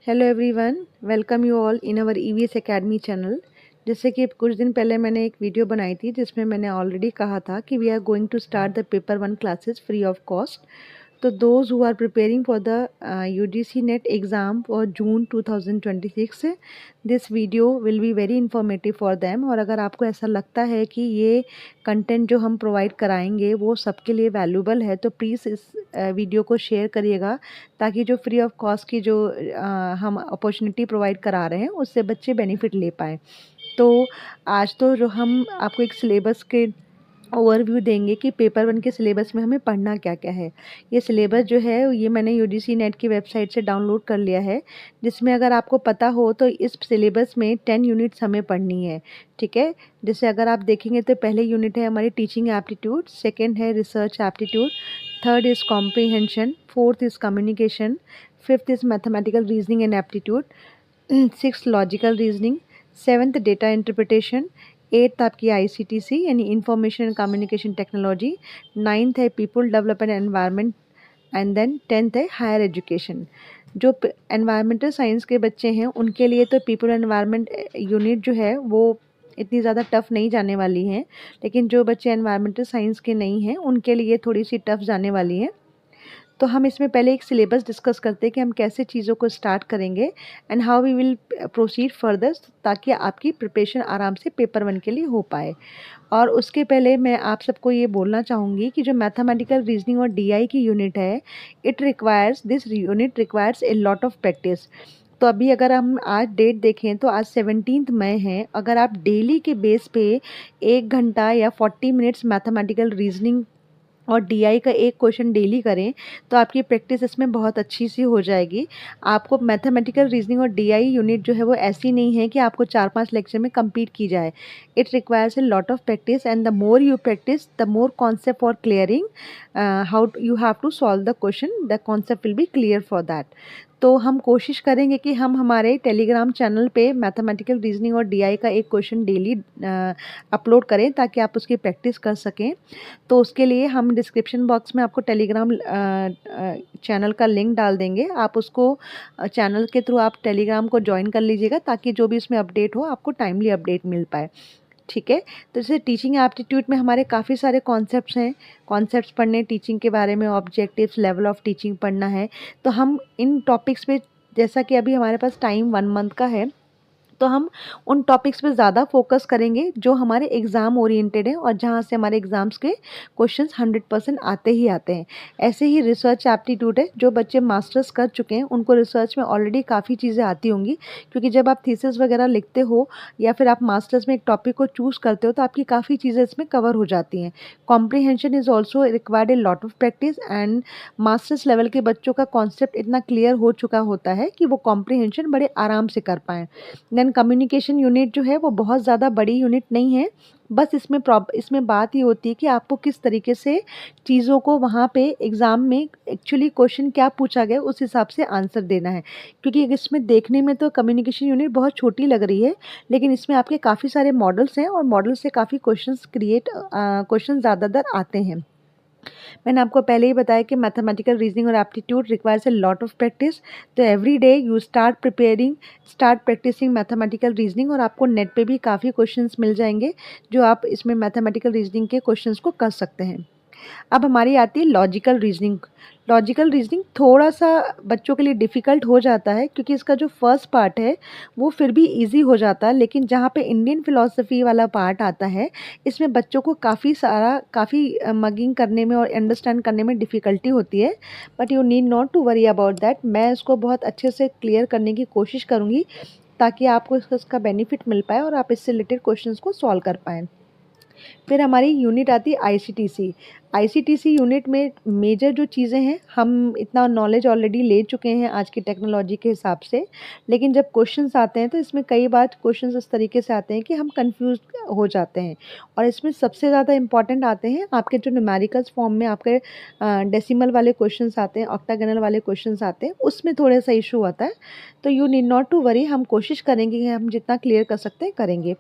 Hello everyone, welcome you all in our EVS academy channel. जैसे कि कुछ दिन पहले मैंने एक वीडियो बनाई थी जिसमें मैंने ऑलरेडी कहा था कि we are going to start the paper 1 classes free of cost. तो those who are preparing for the UGC NET exam for June 2026, this video will be very informative for them. और अगर आपको ऐसा लगता है कि ये कंटेंट जो हम प्रोवाइड कराएंगे वो सबके लिए वैल्यूबल है तो प्लीज़ इस वीडियो को शेयर करिएगा, ताकि जो फ्री ऑफ कॉस्ट की जो हम अपॉर्चुनिटी प्रोवाइड करा रहे हैं उससे बच्चे बेनिफिट ले पाएँ। तो आज तो जो हम आपको एक सिलेबस के ओवरव्यू देंगे कि पेपर 1 के सिलेबस में हमें पढ़ना क्या-क्या है। ये सिलेबस जो है ये मैंने यूजीसी नेट की वेबसाइट से डाउनलोड कर लिया है, जिसमें अगर आपको पता हो तो इस सिलेबस में 10 यूनिट्स हमें पढ़नी है, ठीक है? जैसे अगर आप देखेंगे तो पहले यूनिट है हमारी टीचिंग एप्टीट्यूड, सेकंड है research aptitude, third is comprehension, fourth is communication, fifth is mathematical reasoning and aptitude, sixth logical reasoning, seventh data interpretation, eighth आपकी आईसीटीसी यानी information and communication technology, ninth है people development environment, and then tenth है higher education. जो environmental science के बच्चे हैं उनके लिए तो पीपल एनवायरनमेंट यूनिट जो है वो इतनी ज़्यादा टफ नहीं जाने वाली है, लेकिन जो बच्चे एनवायरमेंटल साइंस के नहीं हैं उनके लिए थोड़ी सी टफ जाने वाली है। तो हम इसमें पहले एक सिलेबस डिस्कस करते हैं कि हम कैसे चीज़ों को स्टार्ट करेंगे and how we will proceed further, ताकि आपकी प्रिपरेशन आराम से पेपर 1 के लिए हो पाए। और उसके पहले मैं आप सबको ये बोलना चाहूँगी कि जो मैथमेटिकल रीजनिंग और डीआई की यूनिट है, this unit requires a lot of practice. तो अभी अगर हम आज डेट देखें तो आज 17 मई है। अगर आप डेली के बेस पे 1 घंटा या 40 मिनट्स मैथमेटिकल रीजनिंग और डीआई का एक क्वेश्चन डेली करें तो आपकी प्रैक्टिस इसमें बहुत अच्छी सी हो जाएगी। आपको मैथमेटिकल रीजनिंग और डीआई यूनिट जो है वो ऐसी नहीं है कि आपको 4-5 लेक्चर में कंप्लीट की जाए। It requires a lot of practice and the more you practice the more concept for clearing how you have to solve the question, the concept will be clear for that. तो हम कोशिश करेंगे कि हम हमारे Telegram channel पे mathematical reasoning और DI का एक क्वेश्चन डेली अपलोड करें ताकि आप उसकी प्रैक्टिस कर सकें। तो उसके लिए हम डिस्क्रिप्शन बॉक्स में आपको टेलीग्राम चैनल का लिंक डाल देंगे। आप उसको चैनल के थ्रू आप टेलीग्राम को ज्वाइन कर लीजिएगा, ताकि जो भी इसमें अपडेट हो आपको टाइमली अपडेट मिल पाए, ठीक है? तो जैसे टीचिंग एप्टीट्यूड में हमारे काफ़ी सारे कॉन्सेप्ट्स हैं। कॉन्सेप्ट्स पढ़ने, टीचिंग के बारे में, ऑब्जेक्टिव्स, लेवल ऑफ टीचिंग पढ़ना है। तो हम इन टॉपिक्स पे, जैसा कि अभी हमारे पास टाइम 1 मंथ का है, तो हम उन टॉपिक्स पे ज़्यादा फोकस करेंगे जो हमारे एग्ज़ाम ओरिएंटेड हैं और जहाँ से हमारे एग्ज़ाम्स के क्वेश्चंस 100% आते ही आते हैं। ऐसे ही रिसर्च एप्टीट्यूड है, जो बच्चे मास्टर्स कर चुके हैं उनको रिसर्च में ऑलरेडी काफ़ी चीज़ें आती होंगी, क्योंकि जब आप थीसिस वगैरह लिखते हो या फिर आप मास्टर्स में एक टॉपिक को चूज़ करते हो तो आपकी काफ़ी चीज़ें इसमें कवर हो जाती हैं। Comprehension is also required A lot of practice and masters level के बच्चों का कॉन्सेप्ट इतना क्लियर हो चुका होता है कि वो कॉम्प्रीहेंशन बड़े आराम से कर पाएँ। देन कम्युनिकेशन यूनिट जो है वो बहुत ज़्यादा बड़ी यूनिट नहीं है, बस इसमें बात ये होती है कि आपको किस तरीके से चीज़ों को वहाँ पे एग्ज़ाम में एक्चुअली क्वेश्चन क्या पूछा गया उस हिसाब से आंसर देना है। क्योंकि इसमें देखने में तो कम्युनिकेशन यूनिट बहुत छोटी लग रही है, लेकिन इसमें आपके काफ़ी सारे मॉडल्स हैं और मॉडल से काफ़ी क्वेश्चन ज़्यादातर आते हैं। मैंने आपको पहले ही बताया कि मैथमेटिकल रीजनिंग और aptitude requires a lot of practice. तो every day you start practicing mathematical reasoning, और आपको नेट पे भी काफ़ी क्वेश्चंस मिल जाएंगे जो आप इसमें मैथमेटिकल रीजनिंग के क्वेश्चंस को कर सकते हैं। अब हमारी आती है लॉजिकल रीजनिंग। लॉजिकल रीजनिंग थोड़ा-सा बच्चों के लिए डिफ़िकल्ट हो जाता है, क्योंकि इसका जो फर्स्ट पार्ट है वो फिर भी ईज़ी हो जाता है, लेकिन जहाँ पे इंडियन फ़िलॉसफ़ी वाला पार्ट आता है, इसमें बच्चों को काफ़ी मगिंग करने में और अंडरस्टैंड करने में डिफ़िकल्टी होती है। But you need not to worry about that. मैं इसको बहुत अच्छे से क्लियर करने की कोशिश करूँगी, ताकि आपको इसका बेनिफिट मिल पाए और आप इससे रिलेटेड क्वेश्चंस को सॉल्व कर पाएँ। फिर हमारी यूनिट आती है आईसीटीसी। आईसीटीसी यूनिट में मेजर जो चीज़ें हैं, हम इतना नॉलेज ऑलरेडी ले चुके हैं आज की टेक्नोलॉजी के हिसाब से, लेकिन जब क्वेश्चंस आते हैं तो इसमें कई बार क्वेश्चंस इस तरीके से आते हैं कि हम कंफ्यूज हो जाते हैं। और इसमें सबसे ज़्यादा इंपॉर्टेंट आते हैं आपके जो न्यूमेरिकल्स फॉर्म में आपके डेसिमल वाले क्वेश्चंस आते हैं, ऑक्टागोनल वाले क्वेश्चंस आते हैं, उसमें थोड़ा सा इशू आता है। तो you need not to worry, हम कोशिश करेंगे कि हम जितना क्लियर कर सकते हैं करेंगे।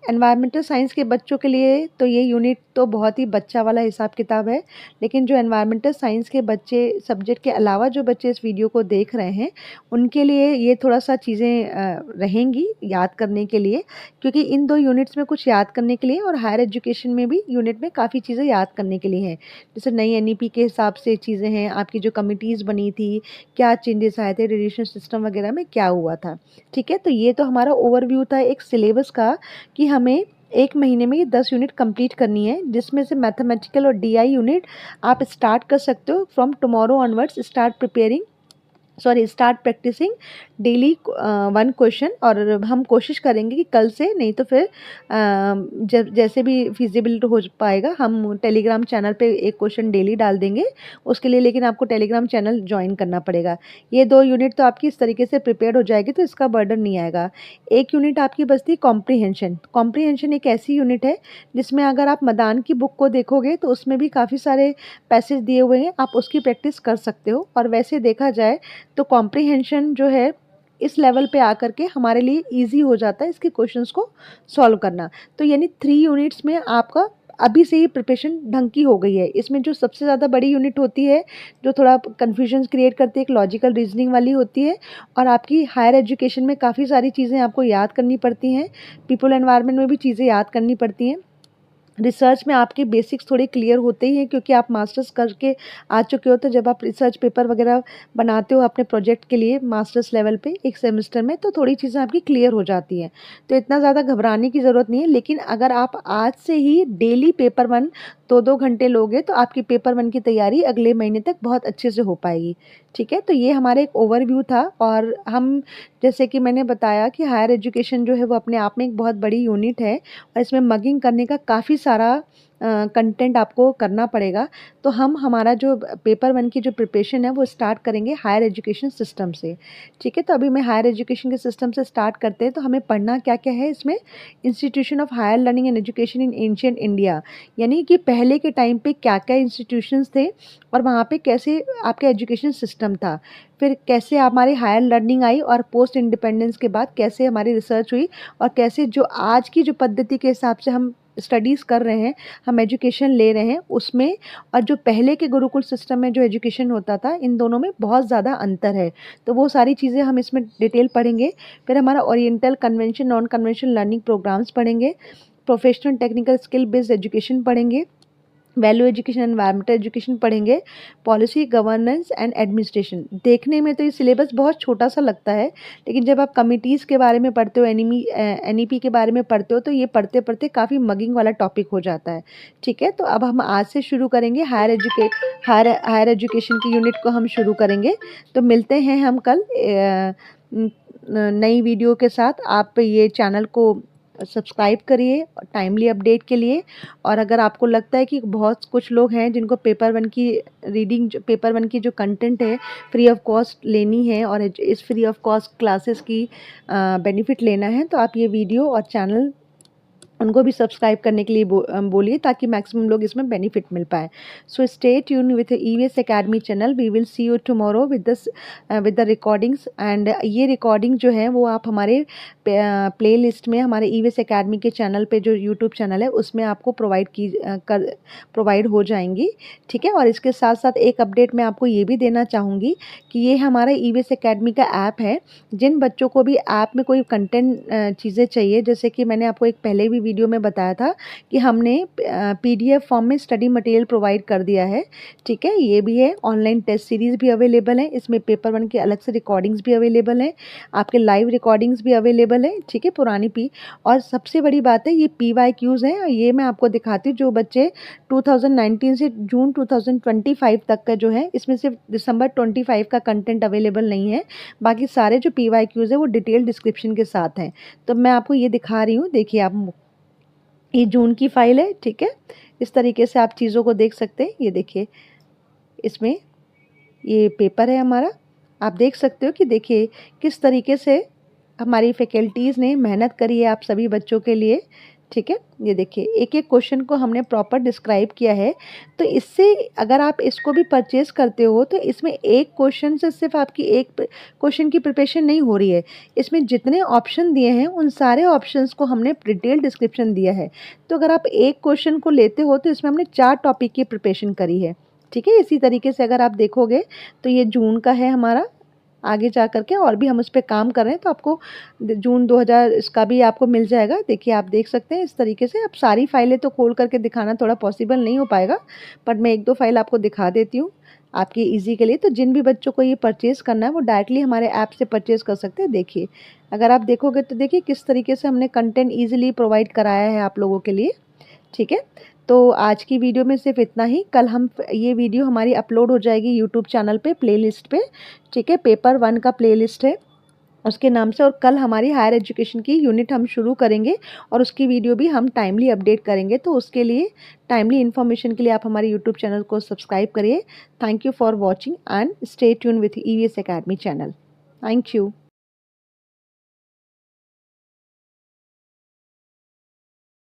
एनवायरमेंटल साइंस के बच्चों के लिए तो ये यूनिट तो बहुत ही बच्चा वाला हिसाब किताब है, लेकिन जो एनवायरमेंटल साइंस के बच्चे सब्जेक्ट के अलावा जो बच्चे इस वीडियो को देख रहे हैं, उनके लिए ये थोड़ा-सा चीज़ें रहेंगी याद करने के लिए, क्योंकि इन 2 यूनिट्स में कुछ याद करने के लिए और हायर एजुकेशन में भी यूनिट में काफ़ी चीज़ें याद करने के लिए हैं। जैसे नई एनईपी के हिसाब से चीज़ें हैं, आपकी जो कमिटीज़ बनी थी, क्या चेंजेस आए थे, रेडिएशन सिस्टम वगैरह में क्या हुआ था, ठीक है? तो ये तो हमारा ओवरव्यू था एक सिलेबस का कि हमें 1 महीने में ये 10 यूनिट कंप्लीट करनी है, जिसमें से मैथमेटिकल और डीआई यूनिट आप स्टार्ट कर सकते हो from tomorrow onwards start practicing daily 1 question. और हम कोशिश करेंगे कि कल से, नहीं तो फिर जब जैसे भी फिजिबल हो पाएगा हम टेलीग्राम चैनल पे एक क्वेश्चन डेली डाल देंगे उसके लिए, लेकिन आपको टेलीग्राम चैनल ज्वाइन करना पड़ेगा। ये 2 यूनिट तो आपकी इस तरीके से प्रिपेयर हो जाएगी, तो इसका बर्डन नहीं आएगा। एक यूनिट आपकी बचती है कॉम्प्रीहेंशन। कॉम्प्रीहेंशन एक ऐसी यूनिट है जिसमें अगर आप मदान की बुक को देखोगे तो उसमें भी काफ़ी सारे पैसेज दिए हुए हैं, आप उसकी प्रैक्टिस कर सकते हो। और वैसे देखा जाए तो कॉम्प्रीहेंशन जो है इस लेवल पे आकर के हमारे लिए ईज़ी हो जाता है इसके क्वेश्चंस को सॉल्व करना। तो यानी 3 यूनिट्स में आपका अभी से ही प्रिपरेशन ढंग की हो गई है। इसमें जो सबसे ज़्यादा बड़ी यूनिट होती है, जो थोड़ा कन्फ्यूजन्स क्रिएट करती है, एक लॉजिकल रीज़निंग वाली होती है। और आपकी हायर एजुकेशन में काफ़ी सारी चीज़ें आपको याद करनी पड़ती हैं। पीपल एनवायरनमेंट में भी चीज़ें याद करनी पड़ती हैं। रिसर्च में आपके बेसिक्स थोड़े क्लियर होते ही हैं, क्योंकि आप मास्टर्स करके आ चुके हो। तो जब आप रिसर्च पेपर वगैरह बनाते हो अपने प्रोजेक्ट के लिए मास्टर्स लेवल पे एक सेमेस्टर में, तो थोड़ी चीज़ें आपकी क्लियर हो जाती हैं। तो इतना ज़्यादा घबराने की ज़रूरत नहीं है। लेकिन अगर आप आज से ही डेली पेपर 1 2-2 घंटे लोगे तो आपकी पेपर 1 की तैयारी अगले महीने तक बहुत अच्छे से हो पाएगी। ठीक है? तो ये हमारा एक ओवरव्यू था। और हम, जैसे कि मैंने बताया कि हायर एजुकेशन जो है वो अपने आप में एक बहुत बड़ी यूनिट है और इसमें मगिंग करने का काफ़ी सारा कंटेंट आपको करना पड़ेगा। तो हम हमारा जो पेपर 1 की जो प्रिपरेशन है वो स्टार्ट करेंगे हायर एजुकेशन सिस्टम से। ठीक है? तो अभी मैं हायर एजुकेशन के सिस्टम से स्टार्ट करते हैं। तो हमें पढ़ना क्या-क्या है इसमें, institution of higher learning and education in ancient India, यानी कि पहले के टाइम पे क्या-क्या इंस्टीट्यूशंस थे और वहाँ पे कैसे आपका एजुकेशन सिस्टम था। फिर कैसे हमारी हायर लर्निंग आई और पोस्ट इंडिपेंडेंस के बाद कैसे हमारी रिसर्च हुई और कैसे जो आज की जो पद्धति के हिसाब से हम स्टडीज़ कर रहे हैं, हम एजुकेशन ले रहे हैं उसमें, और जो पहले के गुरुकुल सिस्टम में जो एजुकेशन होता था, इन दोनों में बहुत ज़्यादा अंतर है। तो वो सारी चीज़ें हम इसमें डिटेल पढ़ेंगे। फिर हमारा oriental, convention, non conventional learning programs पढ़ेंगे। Professional technical skill based education पढ़ेंगे। वैल्यू एजुकेशन, एनवायरमेंटल एजुकेशन पढ़ेंगे। Policy, governance and administration. देखने में तो ये सिलेबस बहुत छोटा सा लगता है, लेकिन जब आप कमिटीज़ के बारे में पढ़ते हो, एनईपी के बारे में पढ़ते हो, तो ये पढ़ते-पढ़ते काफ़ी मगिंग वाला टॉपिक हो जाता है। ठीक है? तो अब हम आज से शुरू करेंगे हायर एजुकेशन की यूनिट को हम शुरू करेंगे। तो मिलते हैं हम कल नई वीडियो के साथ। आप ये चैनल को सब्सक्राइब करिए टाइमली अपडेट के लिए। और अगर आपको लगता है कि बहुत कुछ लोग हैं जिनको पेपर 1 की जो कंटेंट है फ्री ऑफ कॉस्ट लेनी है और इस फ्री ऑफ कॉस्ट क्लासेस की बेनिफिट लेना है, तो आप ये वीडियो और चैनल उनको भी सब्सक्राइब करने के लिए बोलिए, ताकि मैक्सिमम लोग इसमें बेनिफिट मिल पाए। So stay tune with EVS academy channel. We will see you tomorrow with the recordings. And ये रिकॉर्डिंग जो है वो आप हमारे प्ले लिस्ट में, हमारे ईवीएस एकेडमी के चैनल पे, जो यूट्यूब चैनल है उसमें आपको प्रोवाइड हो जाएंगी। ठीक है? और इसके साथ साथ एक अपडेट मैं आपको ये भी देना चाहूँगी कि ये हमारा ईवीएस एकेडमी का ऐप है। जिन बच्चों को भी ऐप में कोई कंटेंट चीज़ें चाहिए, जैसे कि मैंने आपको एक पहले भी वीडियो में बताया था कि हमने पीडीएफ फॉर्म में स्टडी मटेरियल प्रोवाइड कर दिया है। ठीक है? ये भी है। ऑनलाइन टेस्ट सीरीज़ भी अवेलेबल है। इसमें पेपर 1 की अलग से रिकॉर्डिंग्स भी अवेलेबल हैं। आपके लाइव रिकॉर्डिंग्स भी अवेलेबल है। ठीक है? पुरानी और सबसे बड़ी बात है, ये पीवाईक्यूज़ हैं। ये मैं आपको दिखाती हूँ, जो बच्चे 2019 से जून 2025 तक का जो है, इसमें सिर्फ दिसंबर 25 का कंटेंट अवेलेबल नहीं है। बाकी सारे जो पीवाईक्यूज़ है वो डिटेल डिस्क्रिप्शन के साथ हैं। तो मैं आपको ये दिखा रही हूँ, देखिए आप, ये जून की फाइल है। ठीक है? इस तरीके से आप चीज़ों को देख सकते हैं। ये देखिए, इसमें ये पेपर है हमारा। आप देख सकते हो कि देखिए किस तरीके से हमारी फैकल्टीज़ ने मेहनत करी है आप सभी बच्चों के लिए। ठीक है, ये देखिए एक एक क्वेश्चन को हमने प्रॉपर डिस्क्राइब किया है। तो इससे अगर आप इसको भी परचेज़ करते हो तो इसमें एक क्वेश्चन से सिर्फ आपकी एक क्वेश्चन की प्रिपरेशन नहीं हो रही है। इसमें जितने ऑप्शन दिए हैं उन सारे ऑप्शंस को हमने डिटेल डिस्क्रिप्शन दिया है। तो अगर आप एक क्वेश्चन को लेते हो तो इसमें हमने 4 टॉपिक की प्रिपरेशन करी है। ठीक है, इसी तरीके से अगर आप देखोगे तो ये जून का है हमारा, आगे जा कर के और भी हम उस पे काम कर रहे हैं, तो आपको जून 2000 इसका भी आपको मिल जाएगा। देखिए आप देख सकते हैं इस तरीके से। अब सारी फाइलें तो खोल करके दिखाना थोड़ा पॉसिबल नहीं हो पाएगा, बट मैं 1-2 फाइल आपको दिखा देती हूँ आपकी ईज़ी के लिए। तो जिन भी बच्चों को ये परचेज़ करना है वो डायरेक्टली हमारे ऐप से परचेज़ कर सकते हैं। देखिए, अगर आप देखोगे तो देखिए किस तरीके से हमने कंटेंट ईज़िली प्रोवाइड कराया है आप लोगों के लिए। ठीक है, तो आज की वीडियो में सिर्फ इतना ही। कल हम ये वीडियो हमारी अपलोड हो जाएगी यूट्यूब चैनल पे प्लेलिस्ट पे। ठीक है, पेपर 1 का प्लेलिस्ट है उसके नाम से, और कल हमारी हायर एजुकेशन की यूनिट हम शुरू करेंगे और उसकी वीडियो भी हम टाइमली अपडेट करेंगे। तो उसके लिए टाइमली इन्फॉर्मेशन के लिए आप हमारे यूट्यूब चैनल को सब्सक्राइब करिए। Thank you for watching and stay tune with EVS academy channel. Thank you.